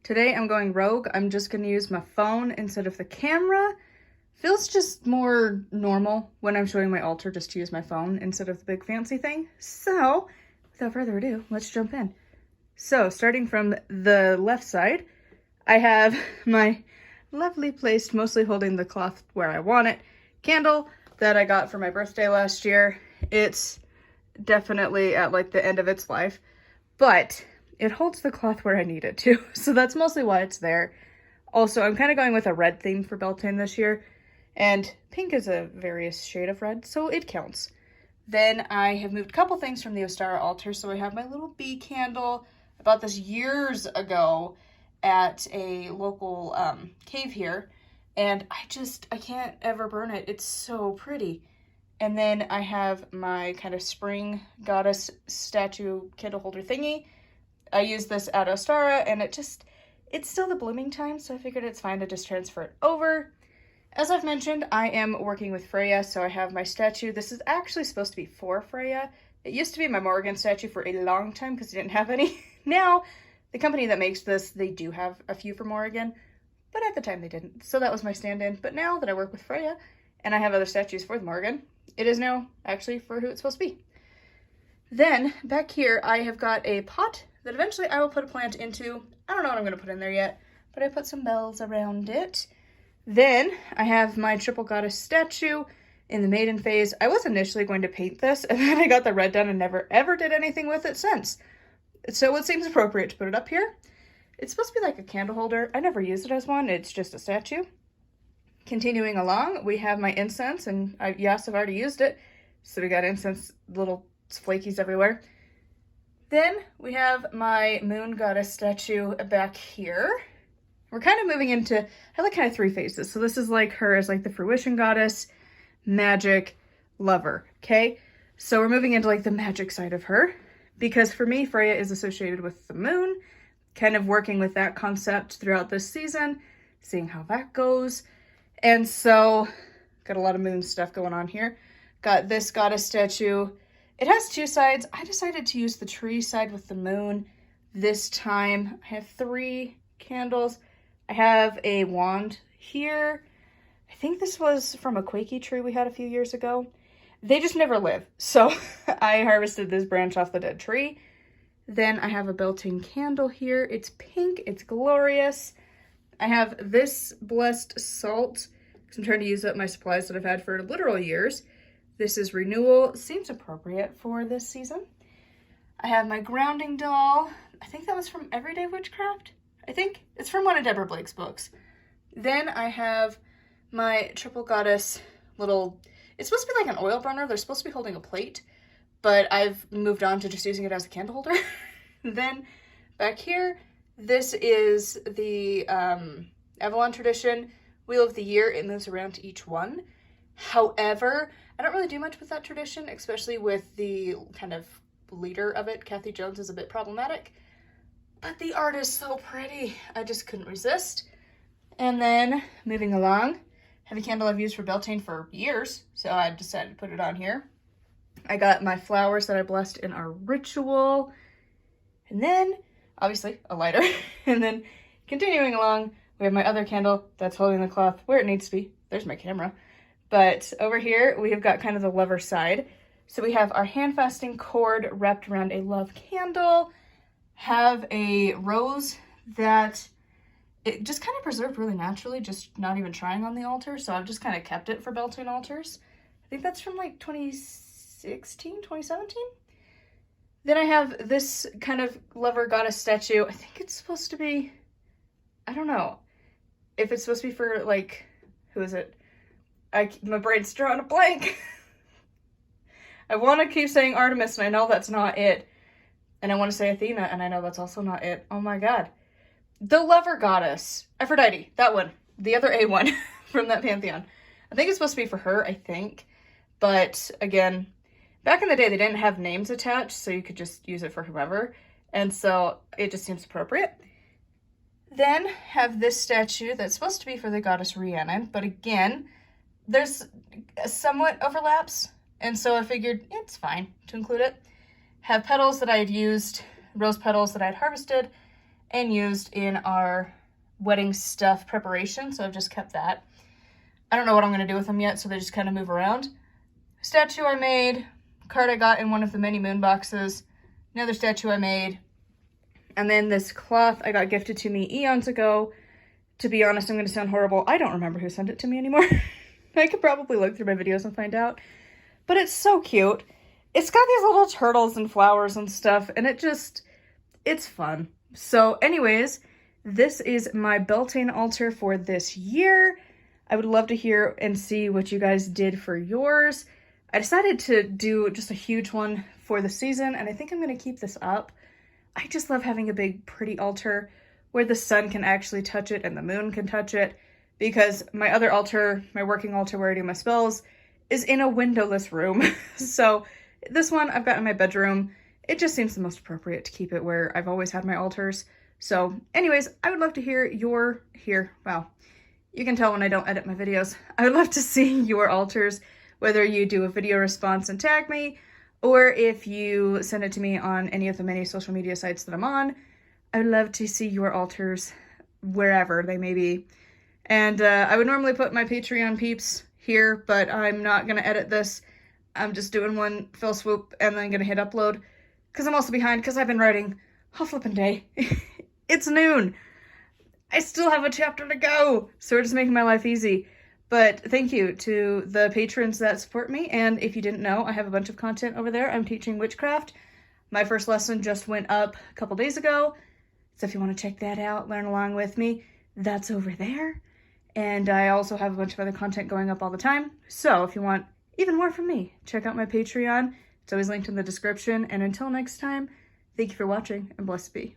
Today I'm going rogue. I'm just going to use my phone instead of the camera. Feels just more normal when I'm showing my altar just to use my phone instead of the big fancy thing. So, without further ado, let's jump in. So, starting from the left side, I have my lovely placed, mostly holding the cloth where I want it, candle that I got for my birthday last year. It's definitely at like the end of its life, but it holds the cloth where I need it to. So that's mostly why it's there. Also, I'm kind of going with a red theme for Beltane this year, and pink is a various shade of red, so it counts. Then I have moved a couple things from the Ostara altar. So I have my little bee candle. I bought this years ago at a local cave here, and I can't ever burn it. It's so pretty. And then I have my kind of spring goddess statue candle holder thingy. I use this at Ostara, and it's still the blooming time, so I figured it's fine to just transfer it over. As I've mentioned, I am working with Freya, so I have my statue. This is actually supposed to be for Freya. It used to be my Morrigan statue for a long time because I didn't have any. Now, the company that makes this, they do have a few for Morrigan, but at the time they didn't, so that was my stand-in. But now that I work with Freya, and I have other statues for the Morrigan, it is now actually for who it's supposed to be. Then, back here, I have got a pot that eventually I will put a plant into. I don't know what I'm going to put in there yet, but I put some bells around it. Then I have my triple goddess statue in the maiden phase. I was initially going to paint this, and then I got the red done and never ever did anything with it since. So it seems appropriate to put it up here. It's supposed to be like a candle holder. I never used it as one. It's just a statue. Continuing along, we have my incense, and I've already used it. So we got incense, little flakies everywhere. Then we have my moon goddess statue back here. We're kind of moving into, I have like kind of three phases. So this is like her as like the fruition goddess, magic, lover, okay? So we're moving into like the magic side of her, because for me, Freya is associated with the moon, kind of working with that concept throughout this season, seeing how that goes. And so, got a lot of moon stuff going on here. Got this goddess statue. It has two sides. I decided to use the tree side with the moon this time. I have 3 candles. I have a wand here. I think this was from a Quakey tree we had a few years ago. They just never live. So I harvested this branch off the dead tree. Then I have a Beltane candle here. It's pink. It's glorious. I have this blessed salt, because I'm trying to use up my supplies that I've had for literal years. This is renewal. Seems appropriate for this season. I have my grounding doll. I think that was from Everyday Witchcraft. I think it's from one of Deborah Blake's books. Then I have my triple goddess little, it's supposed to be like an oil burner. They're supposed to be holding a plate, but I've moved on to just using it as a candle holder. Then back here, this is the Avalon Tradition Wheel of the Year. It moves around to each one. However, I don't really do much with that tradition, especially with the kind of leader of it. Kathy Jones is a bit problematic, but the art is so pretty. I just couldn't resist. And then moving along, have a candle I've used for Beltane for years, so I decided to put it on here. I got my flowers that I blessed in our ritual, and then obviously a lighter. And then continuing along, we have my other candle that's holding the cloth where it needs to be. There's my camera. But over here, we have got kind of the lover side. So we have our hand fasting cord wrapped around a love candle, have a rose that it just kind of preserved really naturally, just not even trying on the altar. So I've just kind of kept it for Beltane altars. I think that's from like 2016, 2017. Then I have this kind of lover goddess statue. I think it's supposed to be, I don't know if it's supposed to be for like, who is it? My brain's drawing a blank. I want to keep saying Artemis, and I know that's not it. And I want to say Athena, and I know that's also not it. Oh my god. The lover goddess. Aphrodite. That one. The other A one from that pantheon. I think it's supposed to be for her, I think. But, again, back in the day, they didn't have names attached, so you could just use it for whoever. And so, it just seems appropriate. Then, have this statue that's supposed to be for the goddess Rhiannon. But again, there's somewhat overlaps, and so I figured it's fine to include it. Have petals that I had used, rose petals that I had harvested, and used in our wedding stuff preparation, so I've just kept that. I don't know what I'm going to do with them yet, so they just kind of move around. Statue I made, card I got in one of the mini moon boxes, another statue I made, and then this cloth I got gifted to me eons ago. To be honest, I'm going to sound horrible. I don't remember who sent it to me anymore. I could probably look through my videos and find out. But it's so cute. It's got these little turtles and flowers and stuff, and it's fun. So anyways, this is my Beltane altar for this year. I would love to hear and see what you guys did for yours. I decided to do just a huge one for the season, and I think I'm going to keep this up. I just love having a big, pretty altar where the sun can actually touch it and the moon can touch it, because my other altar, my working altar where I do my spells, is in a windowless room. So this one I've got in my bedroom. It just seems the most appropriate to keep it where I've always had my altars. So anyways, I would love to hear wow, you can tell when I don't edit my videos. I would love to see your altars, whether you do a video response and tag me, or if you send it to me on any of the many social media sites that I'm on. I would love to see your altars wherever they may be. And I would normally put my Patreon peeps here, but I'm not going to edit this. I'm just doing one fell swoop and then going to hit upload, because I'm also behind because I've been writing all flippin' day. It's noon. I still have a chapter to go, so we're just making my life easy. But thank you to the patrons that support me, and if you didn't know, I have a bunch of content over there. I'm teaching witchcraft. My first lesson just went up a couple days ago, so if you want to check that out, learn along with me, that's over there. And I also have a bunch of other content going up all the time, so if you want even more from me, check out my Patreon. It's always linked in the description, and until next time, thank you for watching, and blessed be.